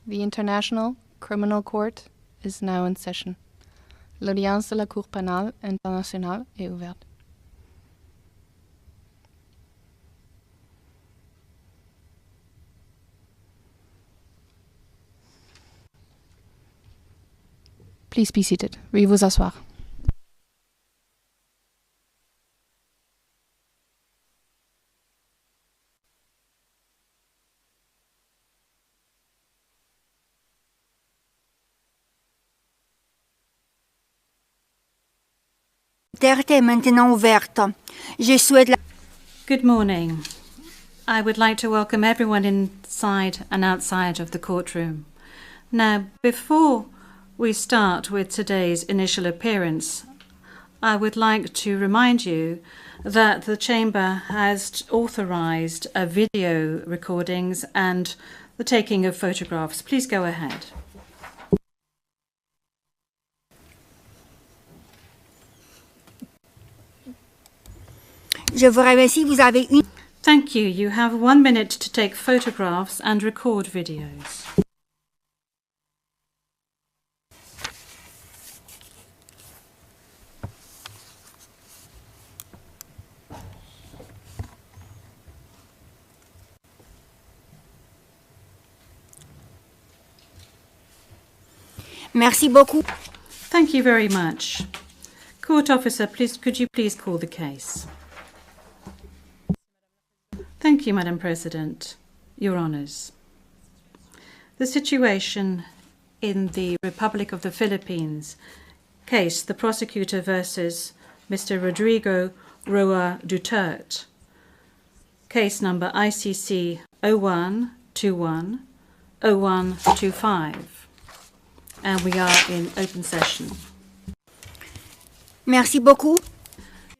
The International Criminal Court is now in session. L'audience de la Cour pénale internationale est ouverte. Please be seated. Veuillez vous asseoir. Duterte est maintenant ouverte. Je souhaite la... Good morning. I would like to welcome everyone inside and outside of the courtroom. Now, before we start with today's initial appearance, I would like to remind you that the Chamber has authorised video recordings and the taking of photographs. Please go ahead. Je vous remercie, vous avez une... Thank you. You have 1 minute to take photographs and record videos. Merci beaucoup. Thank you very much. Court officer, could you please call the case? Thank you, Madam President. Your Honours. The situation in the Republic of the Philippines case, the prosecutor versus Mr. Rodrigo Roa Duterte. Case number ICC 0121-0125. And we are in open session. Merci beaucoup.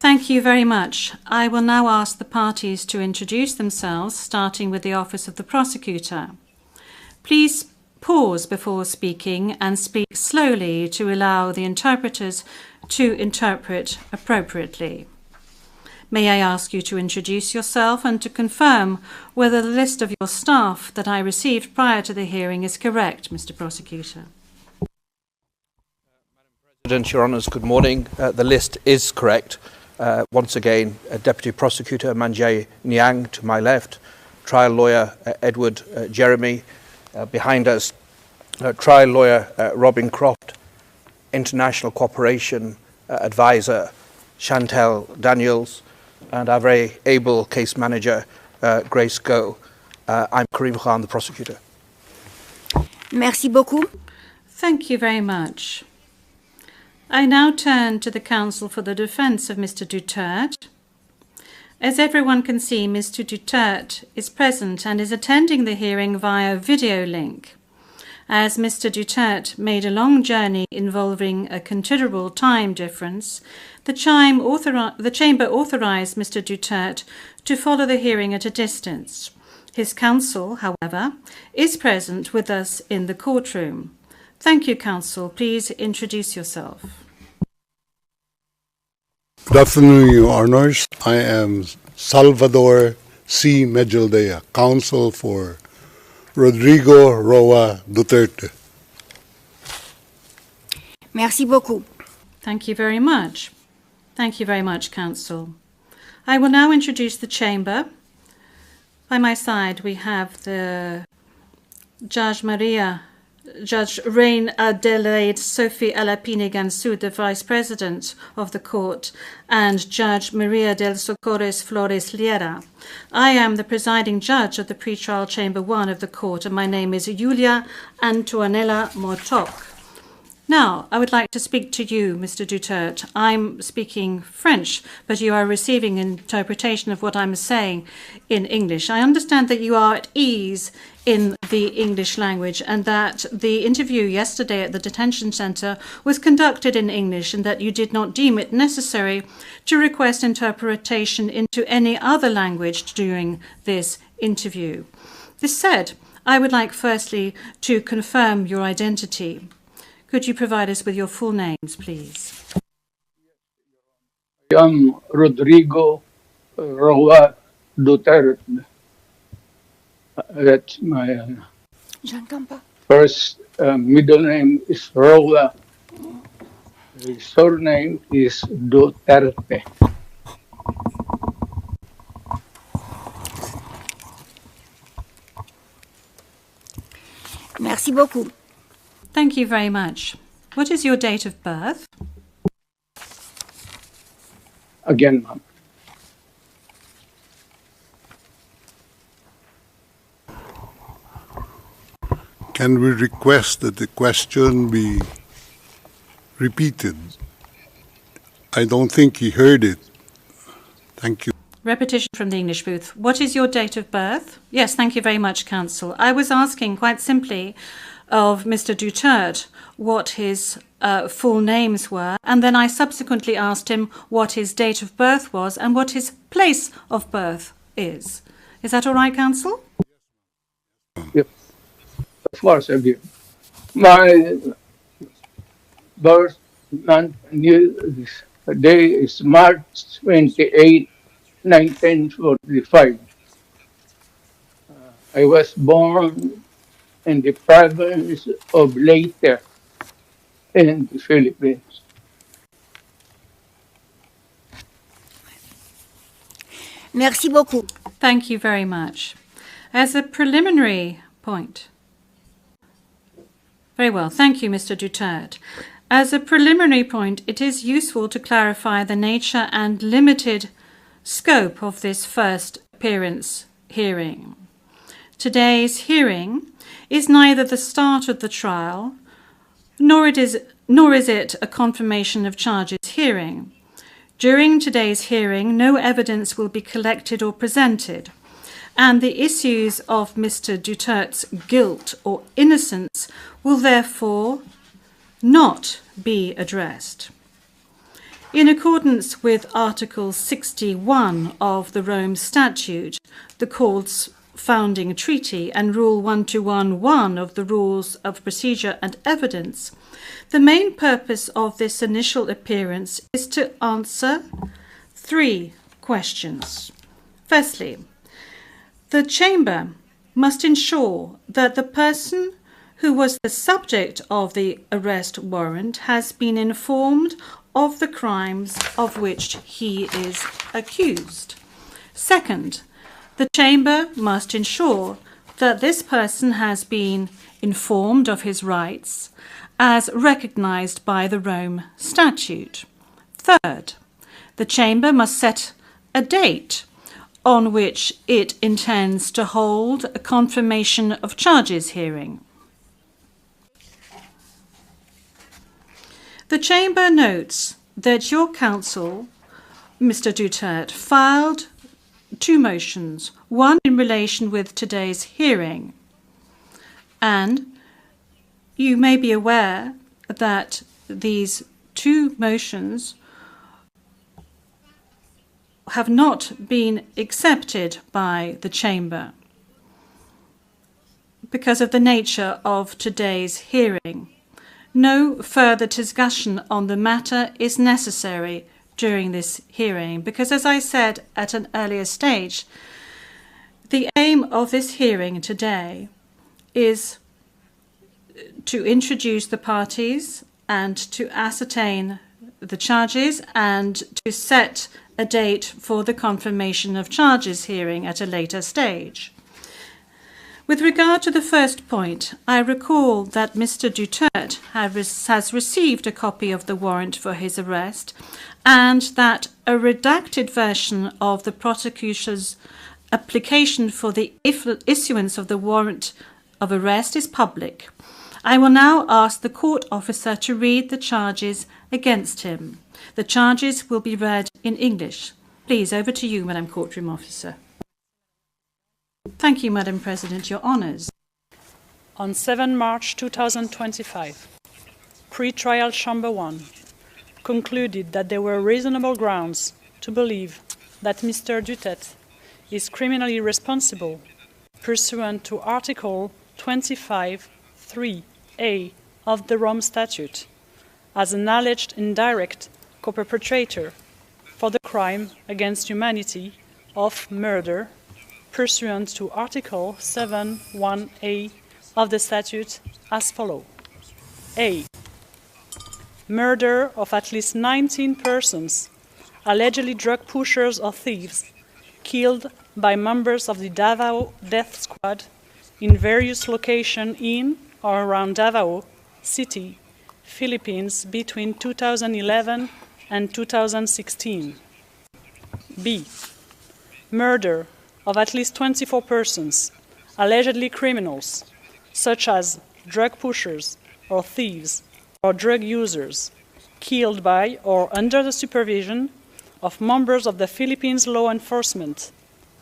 Thank you very much. I will now ask the parties to introduce themselves, starting with the Office of the Prosecutor. Please pause before speaking and speak slowly to allow the interpreters to interpret appropriately. May I ask you to introduce yourself and to confirm whether the list of your staff that I received prior to the hearing is correct, Mr. Prosecutor? Madam President, Your Honours, good morning. The list is correct. Once again, Deputy Prosecutor Manjay Niang to my left, trial lawyer Edward Jeremy behind us, trial lawyer Robin Croft, international cooperation advisor Chantel Daniels, and our very able case manager Grace Go. I'm Karim Khan, the prosecutor. Merci beaucoup. Thank you very much. I now turn to the counsel for the defence of Mr. Duterte. As everyone can see, Mr. Duterte is present and is attending the hearing via video link. As Mr. Duterte made a long journey involving a considerable time difference, the Chamber authorised Mr. Duterte to follow the hearing at a distance. His counsel, however, is present with us in the courtroom. Thank you, counsel. Please introduce yourself. Good afternoon, Your Honours. I am Salvador C. Medialdea, counsel for Rodrigo Roa Duterte. Merci beaucoup. Thank you very much. Thank you very much, counsel. I will now introduce the chamber. By my side, we have the Judge Reine Adelaide Sophie Alapine Gansu, the Vice President of the Court, and Judge Maria del Socorres Flores Liera. I am the presiding judge of the pretrial Chamber 1 of the Court, and my name is Julia Antonella Motok. Now, I would like to speak to you, Mr. Duterte. I'm speaking French, but you are receiving interpretation of what I'm saying in English. I understand that you are at ease in the English language and that the interview yesterday at the detention centre was conducted in English and that you did not deem it necessary to request interpretation into any other language during this interview. This said, I would like firstly to confirm your identity. Could you provide us with your full names, please? I am Rodrigo Roa Duterte. That's my... J'entends pas. First middle name is Roa. His surname is Duterte. Merci beaucoup. Thank you very much. What is your date of birth? Again, ma'am. Can we request that the question be repeated? I don't think he heard it. Thank you. Repetition from the English booth. What is your date of birth? Yes, thank you very much, Counsel. I was asking quite simply of Mr Duterte what his full names were, and then I subsequently asked him what his date of birth was and what his place of birth is. Is that all right, Counsel? Yep. Of course, again. My birth month day is March 28, 1945. I was born in the province of Leyte in the Philippines. Merci beaucoup. Thank you very much. As a preliminary point. Very well. Thank you, Mr Duterte. As a preliminary point, it is useful to clarify the nature and limited scope of this first appearance hearing. Today's hearing is neither the start of the trial, nor is it a confirmation of charges hearing. During today's hearing, no evidence will be collected or presented, and the issues of Mr Duterte's guilt or innocence will therefore not be addressed. In accordance with Article 61 of the Rome Statute, the Court's founding treaty, and Rule 1211 of the Rules of Procedure and Evidence, the main purpose of this initial appearance is to answer 3 questions. Firstly, the Chamber must ensure that the person who was the subject of the arrest warrant has been informed of the crimes of which he is accused. Second, the Chamber must ensure that this person has been informed of his rights as recognised by the Rome Statute. Third, the Chamber must set a date on which it intends to hold a confirmation of charges hearing. The Chamber notes that your counsel, Mr Duterte, filed 2 motions, one in relation with today's hearing. And you may be aware that these 2 motions have not been accepted by the Chamber because of the nature of today's hearing. No further discussion on the matter is necessary during this hearing because, as I said at an earlier stage, the aim of this hearing today is to introduce the parties and to ascertain the charges and to set a date for the confirmation of charges hearing at a later stage. With regard to the first point, I recall that Mr Duterte has received a copy of the warrant for his arrest and that a redacted version of the prosecutor's application for the issuance of the warrant of arrest is public. I will now ask the court officer to read the charges against him. The charges will be read in English. Please, over to you, Madam Courtroom Officer. Thank you, Madam President. Your honours. On 7 March 2025, Pre-Trial Chamber 1 concluded that there were reasonable grounds to believe that Mr Duterte is criminally responsible pursuant to Article 25(3)(a) of the Rome Statute as an alleged indirect co-perpetrator for the crime against humanity of murder pursuant to Article 7(1)(a) of the statute as follows. A. Murder of at least 19 persons, allegedly drug pushers or thieves, killed by members of the Davao Death Squad in various locations in or around Davao City, Philippines between 2011 and 2016. B. Murder of at least 24 persons, allegedly criminals, such as drug pushers or thieves or drug users, killed by or under the supervision of members of the Philippines law enforcement,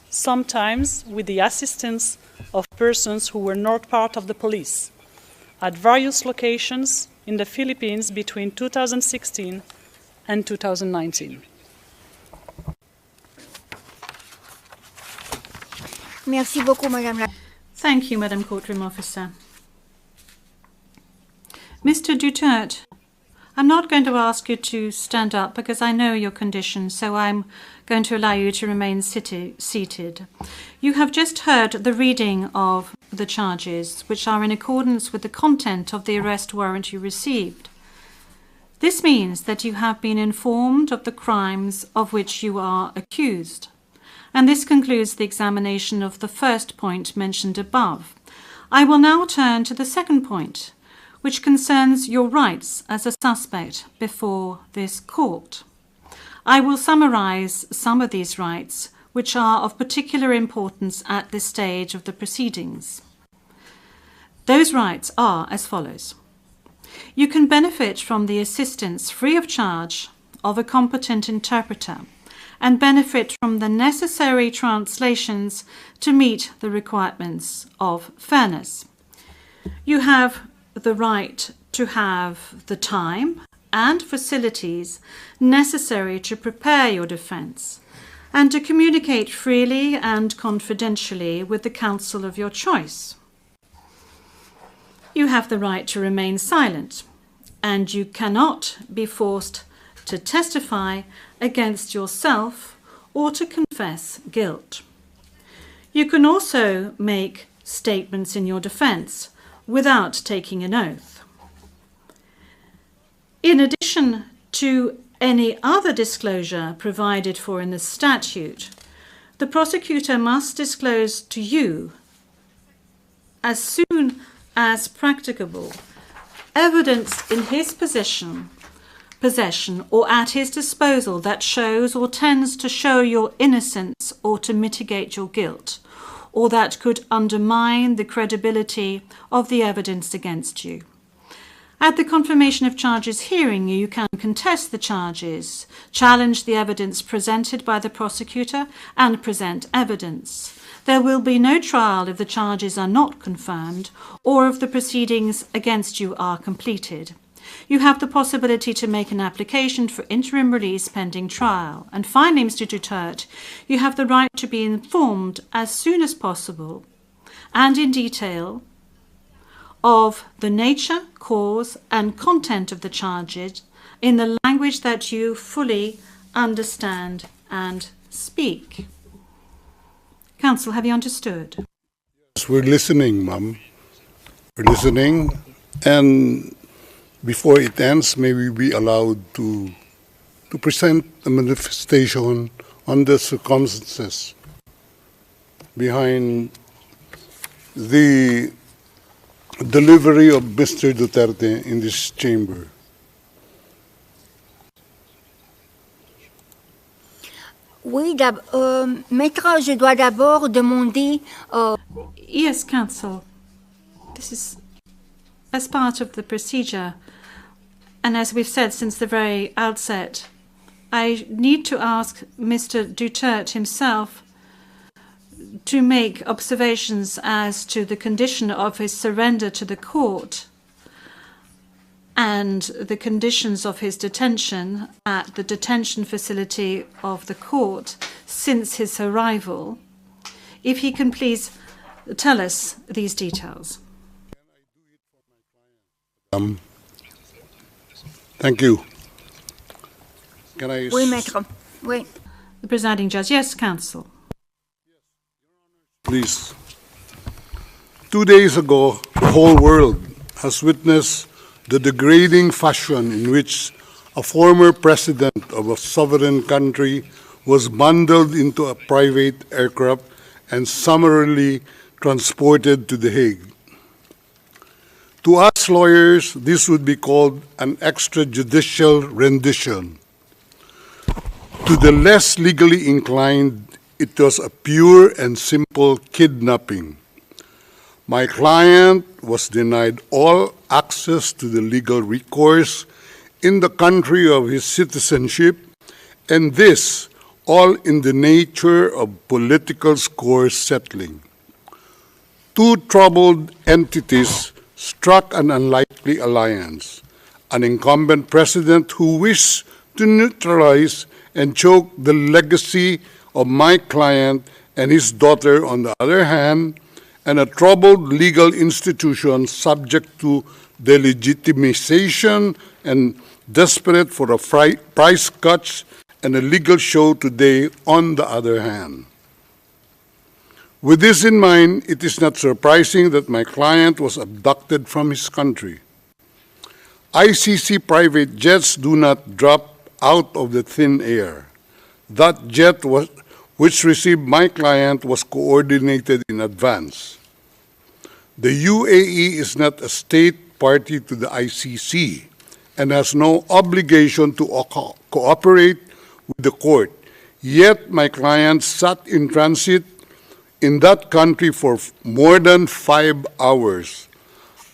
sometimes with the assistance of persons who were not part of the police, at various locations in the Philippines between 2016 and 2019. Merci beaucoup, Madame la... Thank you, Madam Courtroom Officer. Mr. Duterte, I'm not going to ask you to stand up because I know your condition, so I'm going to allow you to remain seated. You have just heard the reading of the charges, which are in accordance with the content of the arrest warrant you received. This means that you have been informed of the crimes of which you are accused. And this concludes the examination of the first point mentioned above. I will now turn to the second point, which concerns your rights as a suspect before this court. I will summarize some of these rights, which are of particular importance at this stage of the proceedings. Those rights are as follows. You can benefit from the assistance free of charge of a competent interpreter and benefit from the necessary translations to meet the requirements of fairness. You have the right to have the time and facilities necessary to prepare your defense and to communicate freely and confidentially with the counsel of your choice. You have the right to remain silent, and you cannot be forced to testify against yourself or to confess guilt. You can also make statements in your defense without taking an oath. In addition to any other disclosure provided for in the statute, the prosecutor must disclose to you, as soon as practicable, evidence in his possession or at his disposal that shows or tends to show your innocence or to mitigate your guilt, or that could undermine the credibility of the evidence against you. At the confirmation of charges hearing, you can contest the charges, challenge the evidence presented by the prosecutor, and present evidence. There will be no trial if the charges are not confirmed or if the proceedings against you are completed. You have the possibility to make an application for interim release pending trial. And finally, Mr. Duterte, you have the right to be informed as soon as possible and in detail of the nature, cause, and content of the charges in the language that you fully understand and speak. Counsel, have you understood? Yes, we're listening, Ma'am. We're listening, and before it ends, may we be allowed to present a manifestation on the circumstances behind the delivery of Mr. Duterte in this chamber. Oui, Maître, je dois d'abord demander... Yes, counsel. This is as part of the procedure. And as we've said since the very outset, I need to ask Mr. Duterte himself to make observations as to the condition of his surrender to the court and the conditions of his detention at the detention facility of the court since his arrival. If he can please tell us these details. Thank you. Can I... Oui, Maître. Oui. The presiding judge. Yes, counsel. Please. 2 days ago, the whole world has witnessed the degrading fashion in which a former president of a sovereign country was bundled into a private aircraft and summarily transported to The Hague. To us lawyers, this would be called an extrajudicial rendition. To the less legally inclined, it was a pure and simple kidnapping. My client was denied all access to the legal recourse in the country of his citizenship, and this all in the nature of political score settling. Two troubled entities struck an unlikely alliance, an incumbent president who wished to neutralize and choke the legacy of my client and his daughter on the other hand, and a troubled legal institution subject to delegitimization and desperate for a price cuts and a legal show today on the other hand. With this in mind, it is not surprising that my client was abducted from his country. ICC private jets do not drop out of the thin air. That jet which received my client was coordinated in advance. The UAE is not a state party to the ICC and has no obligation to cooperate with the court. Yet my client sat in transit in that country for more than 5 hours.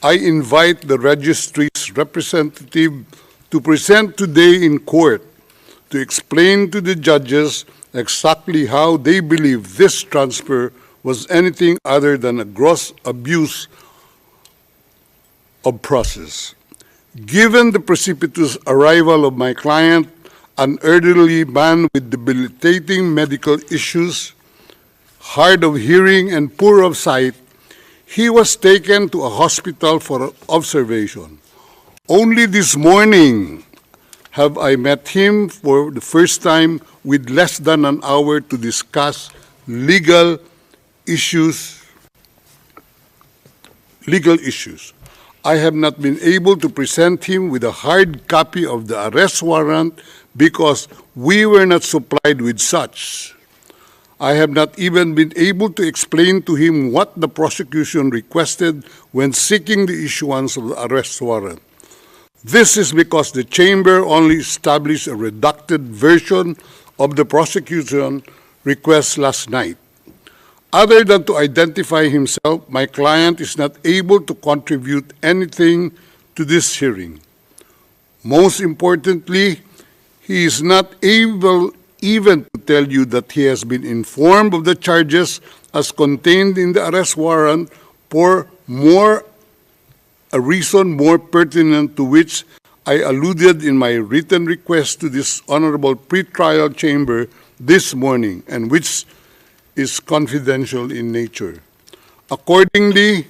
I invite the registry's representative to present today in court to explain to the judges exactly how they believe this transfer was anything other than a gross abuse of process. Given the precipitous arrival of my client, an elderly man with debilitating medical issues, hard of hearing and poor of sight, he was taken to a hospital for observation. Only this morning have I met him for the first time with less than an hour to discuss legal issues. I have not been able to present him with a hard copy of the arrest warrant because we were not supplied with such. I have not even been able to explain to him what the prosecution requested when seeking the issuance of the arrest warrant. This is because the chamber only established a redacted version of the prosecution request last night. Other than to identify himself, my client is not able to contribute anything to this hearing. Most importantly, he is not able even to tell you that he has been informed of the charges as contained in the arrest warrant for a reason more pertinent to which I alluded in my written request to this honorable pretrial chamber this morning, and which is confidential in nature. Accordingly,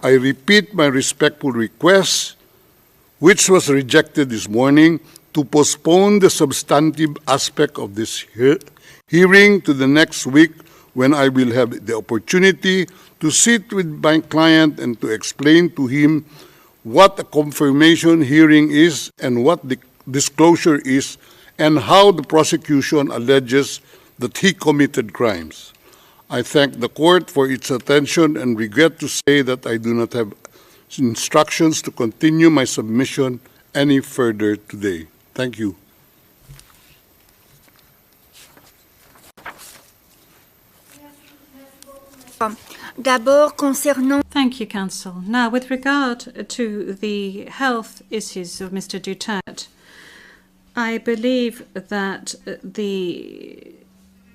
I repeat my respectful request, which was rejected this morning, to postpone the substantive aspect of this hearing to the next week, when I will have the opportunity to sit with my client and to explain to him what a confirmation hearing is and what the disclosure is, and how the prosecution alleges that he committed crimes. I thank the court for its attention and regret to say that I do not have instructions to continue my submission any further today. Thank you. D'abord, concernant... Thank you, Counsel. Now, with regard to the health issues of Mr. Duterte, I believe that the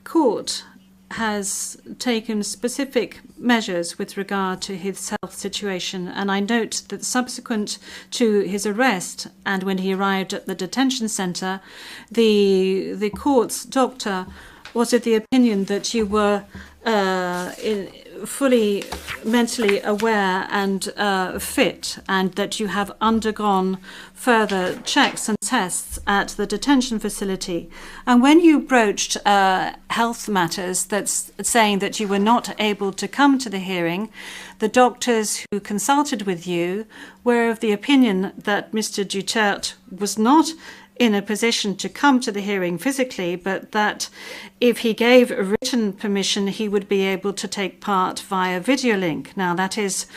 court has taken specific measures with regard to his health situation, and I note that subsequent to his arrest and when he arrived at the detention centre, the court's doctor was of the opinion that you were fully mentally aware and fit, and that you have undergone further checks and tests at the detention facility. And when you broached health matters, that's saying that you were not able to come to the hearing, the doctors who consulted with you were of the opinion that Mr. Duterte was not in a position to come to the hearing physically, but that if he gave a written permission, he would be able to take part via video link. Now, that is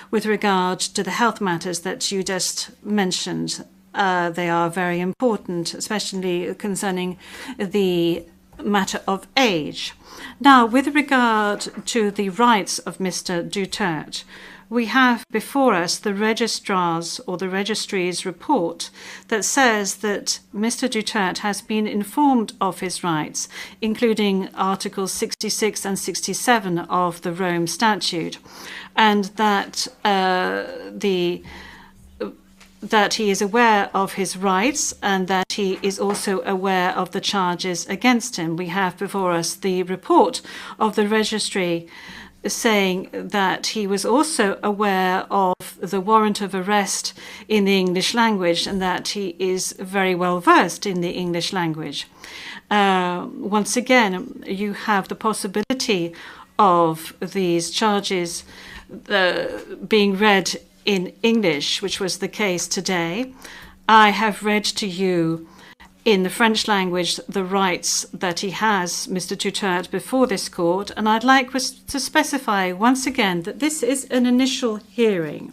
with regard to the health matters that you just mentioned. They are very important, especially concerning the matter of age. Now, with regard to the rights of Mr. Duterte, we have before us the registrar's or the registry's report that says that Mr. Duterte has been informed of his rights, including Articles 66 and 67 of the Rome Statute, and that that he is aware of his rights and that he is also aware of the charges against him. We have before us the report of the registry saying that he was also aware of the warrant of arrest in the English language and that he is very well versed in the English language. Once again, you have the possibility of these charges being read in English, which was the case today. I have read to you in the French language the rights that he has, Mr. Duterte, before this court, and I'd like to specify once again that this is an initial hearing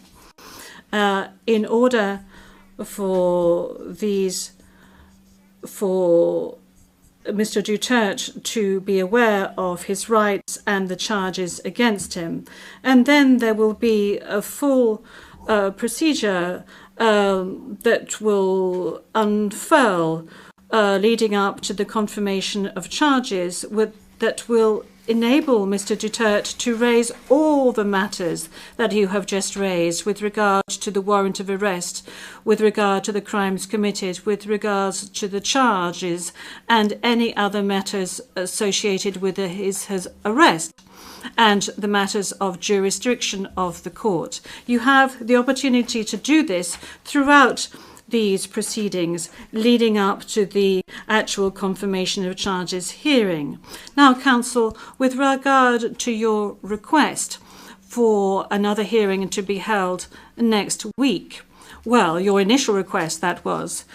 in order for Mr. Duterte to be aware of his rights and the charges against him. And then there will be a full procedure that will unfurl leading up to the confirmation of charges that will enable Mr. Duterte to raise all the matters that you have just raised with regard to the warrant of arrest, with regard to the crimes committed, with regards to the charges, and any other matters associated with his arrest, and the matters of jurisdiction of the court. You have the opportunity to do this throughout these proceedings leading up to the actual confirmation of charges hearing. Now, counsel, with regard to your request for another hearing to be held next week, well, your initial request, that was,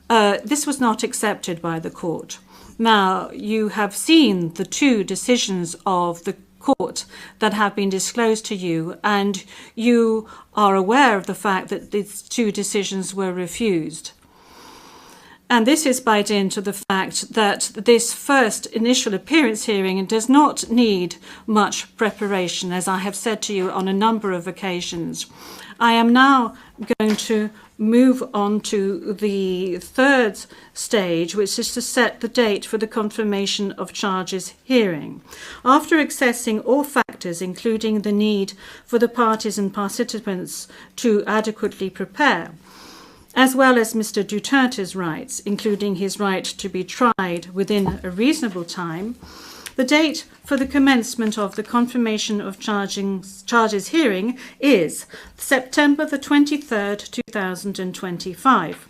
this was not accepted by the court. Now, you have seen the two decisions of the court that have been disclosed to you, and you are aware of the fact that these two decisions were refused. And this is by dint of the fact that this first initial appearance hearing does not need much preparation, as I have said to you on a number of occasions. I am now going to move on to the third stage, which is to set the date for the confirmation of charges hearing. After assessing all factors, including the need for the parties and participants to adequately prepare, as well as Mr. Duterte's rights, including his right to be tried within a reasonable time, the date for the commencement of the confirmation of charges hearing is September the 23rd, 2025.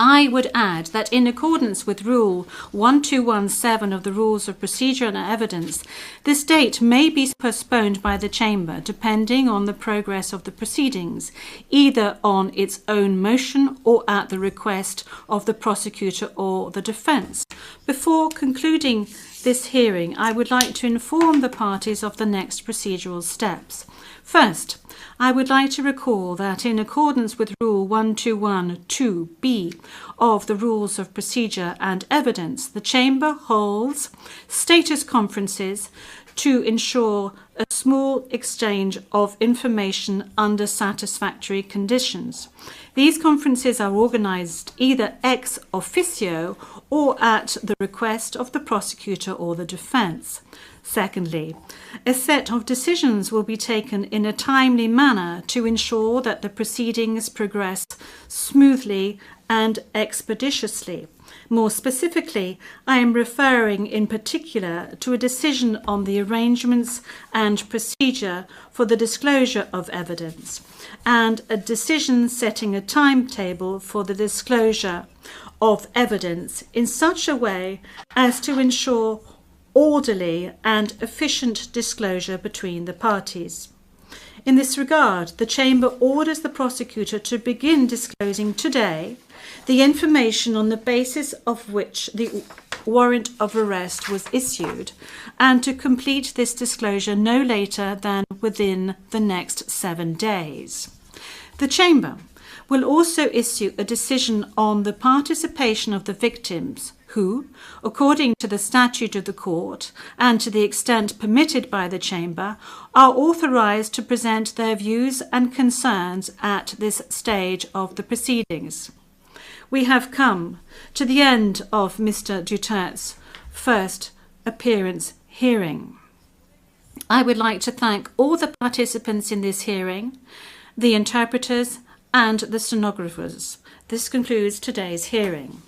I would add that in accordance with Rule 1217 of the Rules of Procedure and Evidence, this date may be postponed by the Chamber depending on the progress of the proceedings, either on its own motion or at the request of the prosecutor or the defence. Before concluding this hearing, I would like to inform the parties of the next procedural steps. First, I would like to recall that in accordance with Rule 1212B of the Rules of Procedure and Evidence, the Chamber holds status conferences to ensure a small exchange of information under satisfactory conditions. These conferences are organised either ex officio or at the request of the prosecutor or the defence. Secondly, a set of decisions will be taken in a timely manner to ensure that the proceedings progress smoothly and expeditiously. More specifically, I am referring in particular to a decision on the arrangements and procedure for the disclosure of evidence, and a decision setting a timetable for the disclosure of evidence in such a way as to ensure orderly and efficient disclosure between the parties. In this regard, the Chamber orders the prosecutor to begin disclosing today the information on the basis of which the warrant of arrest was issued, and to complete this disclosure no later than within the next 7 days. The Chamber will also issue a decision on the participation of the victims who, according to the statute of the court and to the extent permitted by the Chamber, are authorised to present their views and concerns at this stage of the proceedings. We have come to the end of Mr Duterte's first appearance hearing. I would like to thank all the participants in this hearing, the interpreters and the stenographers. This concludes today's hearing.